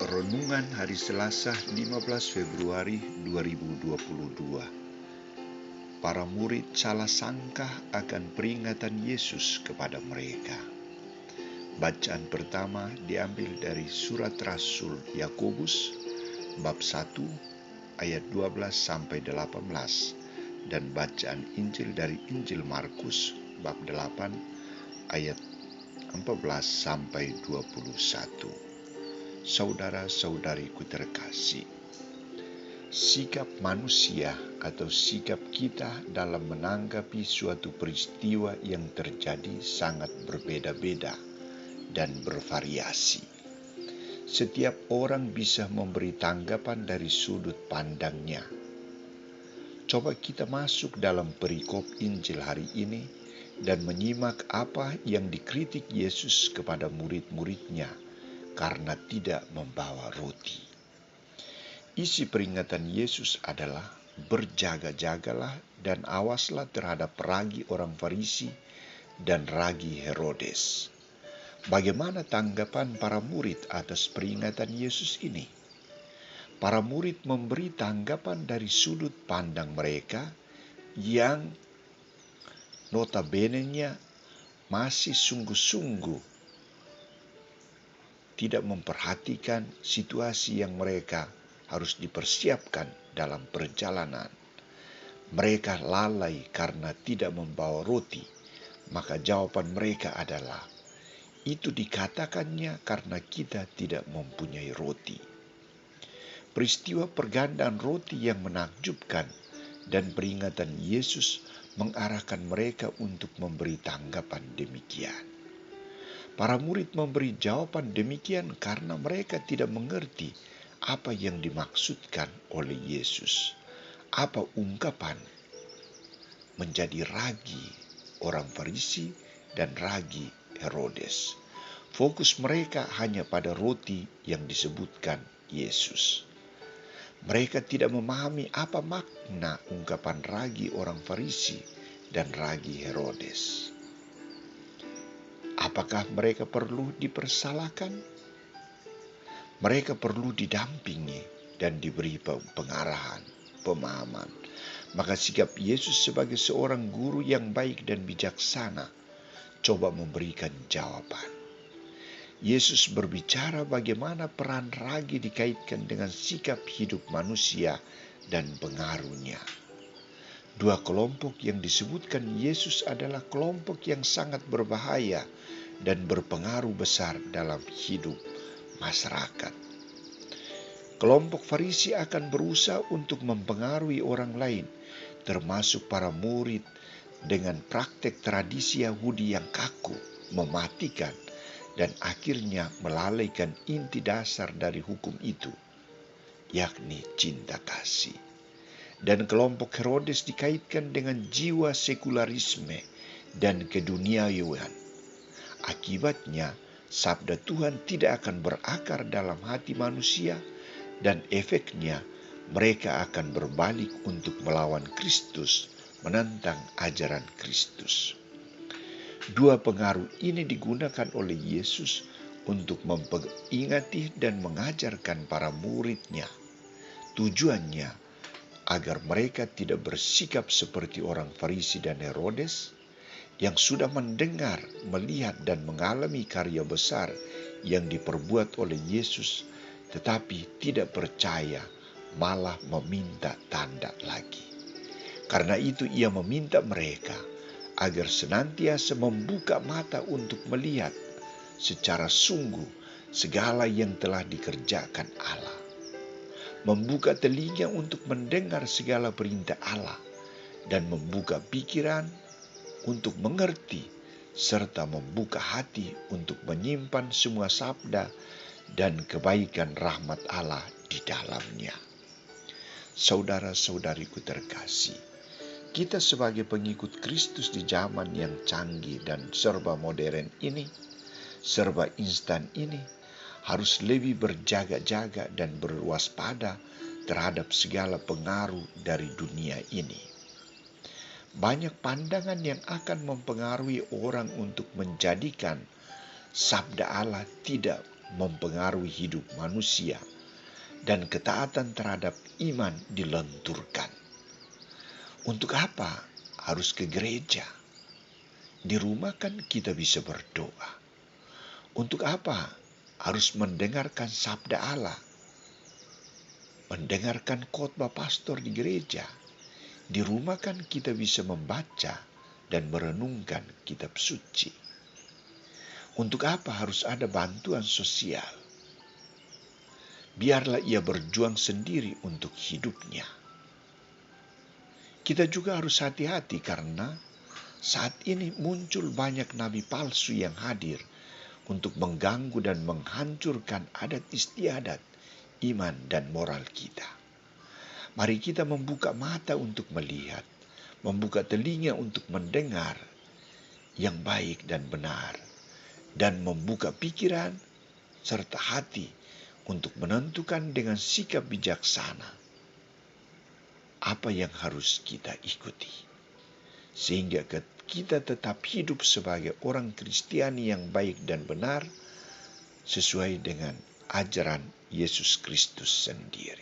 Renungan Hari Selasa 15 Februari 2022. Para murid salah sangka akan peringatan Yesus kepada mereka. Bacaan pertama diambil dari surat Rasul Yakobus bab 1 ayat 12 sampai 18 dan bacaan Injil dari Injil Markus bab 8 ayat 14 sampai 21. Saudara-saudariku terkasih, sikap manusia atau sikap kita dalam menanggapi suatu peristiwa yang terjadi sangat berbeda-beda dan bervariasi. Setiap orang bisa memberi tanggapan dari sudut pandangnya. Coba kita masuk dalam perikop Injil hari ini dan menyimak apa yang dikritik Yesus kepada murid-muridnya karena tidak membawa roti. Isi peringatan Yesus adalah berjaga-jagalah dan awaslah terhadap ragi orang Farisi dan ragi Herodes. Bagaimana tanggapan para murid atas peringatan Yesus ini? Para murid memberi tanggapan dari sudut pandang mereka yang notabene-nya masih sungguh-sungguh tidak memperhatikan situasi yang mereka harus dipersiapkan dalam perjalanan. Mereka lalai karena tidak membawa roti. Maka jawaban mereka adalah, itu dikatakannya karena kita tidak mempunyai roti. Peristiwa pergandaan roti yang menakjubkan dan peringatan Yesus mengarahkan mereka untuk memberi tanggapan demikian. Para murid memberi jawaban demikian karena mereka tidak mengerti apa yang dimaksudkan oleh Yesus. Apa ungkapan menjadi ragi orang Farisi dan ragi Herodes. Fokus mereka hanya pada roti yang disebutkan Yesus. Mereka tidak memahami apa makna ungkapan ragi orang Farisi dan ragi Herodes. Apakah mereka perlu dipersalahkan? Mereka perlu didampingi dan diberi pengarahan, pemahaman. Maka sikap Yesus sebagai seorang guru yang baik dan bijaksana coba memberikan jawaban. Yesus berbicara bagaimana peran ragi dikaitkan dengan sikap hidup manusia dan pengaruhnya. Dua kelompok yang disebutkan Yesus adalah kelompok yang sangat berbahaya dan berpengaruh besar dalam hidup masyarakat. Kelompok Farisi akan berusaha untuk mempengaruhi orang lain, termasuk para murid, dengan praktek tradisi Yahudi yang kaku, mematikan, dan akhirnya melalaikan inti dasar dari hukum itu, yakni cinta kasih. Dan kelompok Herodes dikaitkan dengan jiwa sekularisme dan keduniawian. Akibatnya, sabda Tuhan tidak akan berakar dalam hati manusia dan efeknya mereka akan berbalik untuk melawan Kristus, menentang ajaran Kristus. Dua pengaruh ini digunakan oleh Yesus untuk memperingati dan mengajarkan para muridnya. Tujuannya agar mereka tidak bersikap seperti orang Farisi dan Herodes yang sudah mendengar, melihat, dan mengalami karya besar yang diperbuat oleh Yesus, tetapi tidak percaya, malah meminta tanda lagi. Karena itu ia meminta mereka agar senantiasa membuka mata untuk melihat secara sungguh segala yang telah dikerjakan Allah. Membuka telinga untuk mendengar segala perintah Allah dan membuka pikiran untuk mengerti serta membuka hati untuk menyimpan semua sabda dan kebaikan rahmat Allah di dalamnya. Saudara-saudariku terkasih, kita sebagai pengikut Kristus di zaman yang canggih dan serba modern ini, serba instan ini, harus lebih berjaga-jaga dan berwaspada terhadap segala pengaruh dari dunia ini. Banyak pandangan yang akan mempengaruhi orang untuk menjadikan sabda Allah tidak mempengaruhi hidup manusia, dan ketaatan terhadap iman dilenturkan. Untuk apa harus ke gereja? Di rumah kan kita bisa berdoa. Untuk apa harus mendengarkan sabda Allah? Mendengarkan khotbah pastor di gereja. Di rumah kan kita bisa membaca dan merenungkan kitab suci. Untuk apa harus ada bantuan sosial? Biarlah ia berjuang sendiri untuk hidupnya. Kita juga harus hati-hati karena saat ini muncul banyak nabi palsu yang hadir untuk mengganggu dan menghancurkan adat istiadat, iman dan moral kita. Mari kita membuka mata untuk melihat, membuka telinga untuk mendengar yang baik dan benar, dan membuka pikiran serta hati untuk menentukan dengan sikap bijaksana apa yang harus kita ikuti, sehingga kita tetap hidup sebagai orang Kristiani yang baik dan benar sesuai dengan ajaran Yesus Kristus sendiri.